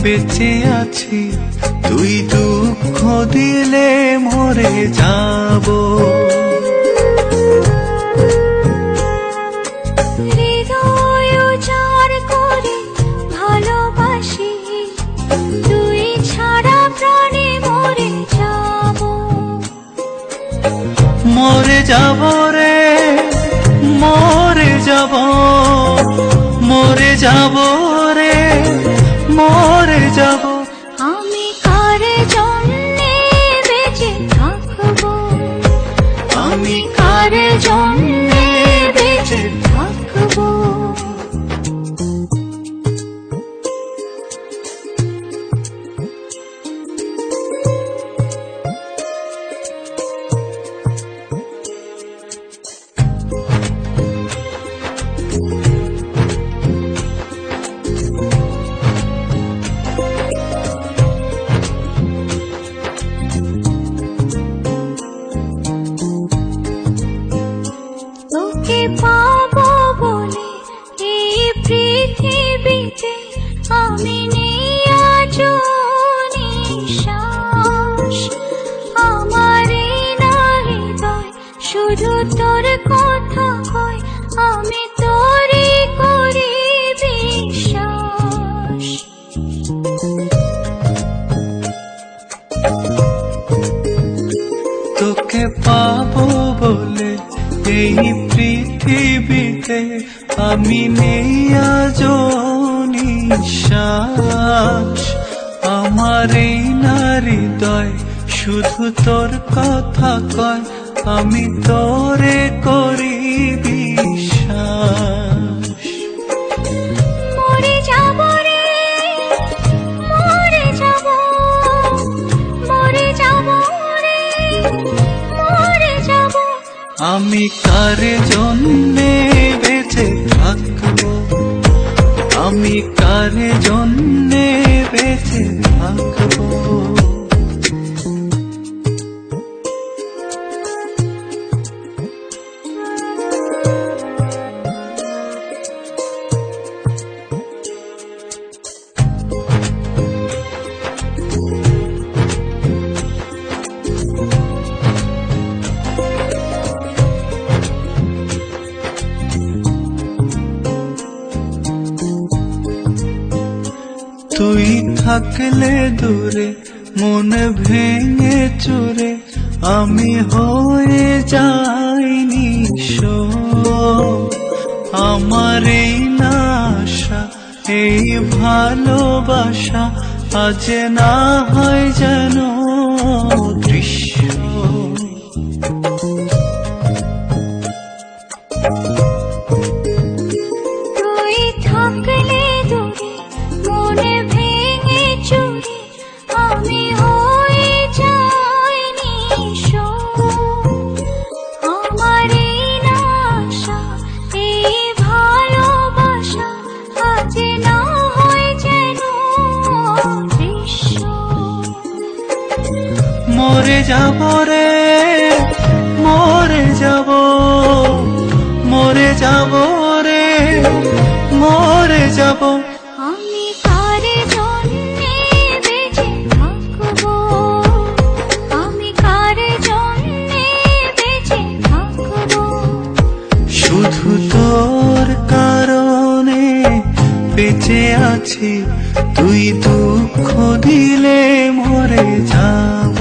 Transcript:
বেঁচে আছি, তুই দুঃখ দিলে মরে যাব। হৃদয় উজাড় করে ভালোবাসি, তুই ছাড়া প্রাণে মরে যাব। মরে যাব রে, মরে যাব, মরে যাব রে, মরে যাব। আমি কার জন্যে বেঁচে থাকবো, আমি কার জন্যে বেঁচে থাকবো। তোকে পাবো বলে এই পৃথিবীতে আমি নেই আজও নিঃশ্বাস। আমার এই না হৃদয় শুধু তোর কথা কয়, আমি তোরই করি বিশ্বাস। তোকে পাবো বলে এই পৃথিবীতে আমি নেই আজও নিঃশ্বাস। আমার এই না হৃদয় শুধু তোর কথা কয়, আমি তোরে করি বিশ্বাস। মরে যাব রে, মরে যাব, মরে যাব রে, মরে যাব। আমি কার জন্যে বেঁচে থাকবো, আমি কার জন্যে বেঁচে থাকবো। তুই থাকলে দূরে মন ভেঙে চুরে, আমি হয়ে যাই নিঃস্ব। আমার এই না আশা, এই ভালোবাসা আজ না হয় যেন দৃশ্য। তুই থাকলে দূরে মনে ভেঙে চুরে, আমি হয়ে যাই নিঃস্ব। আমার এই না আশা, এই ভালোবাসা আজ না হয় যেন দৃশ্য। মরে যাব রে, মরে যাব, মরে যাব রে, মরে যাব। আমি কার জন্যে বেঁচে থাকবো, আমি কার জন্যে বেঁচে থাকবো। শুধু তোর কারণে বেঁচে আছি, তুই দুঃখ দিলে মরে যাব।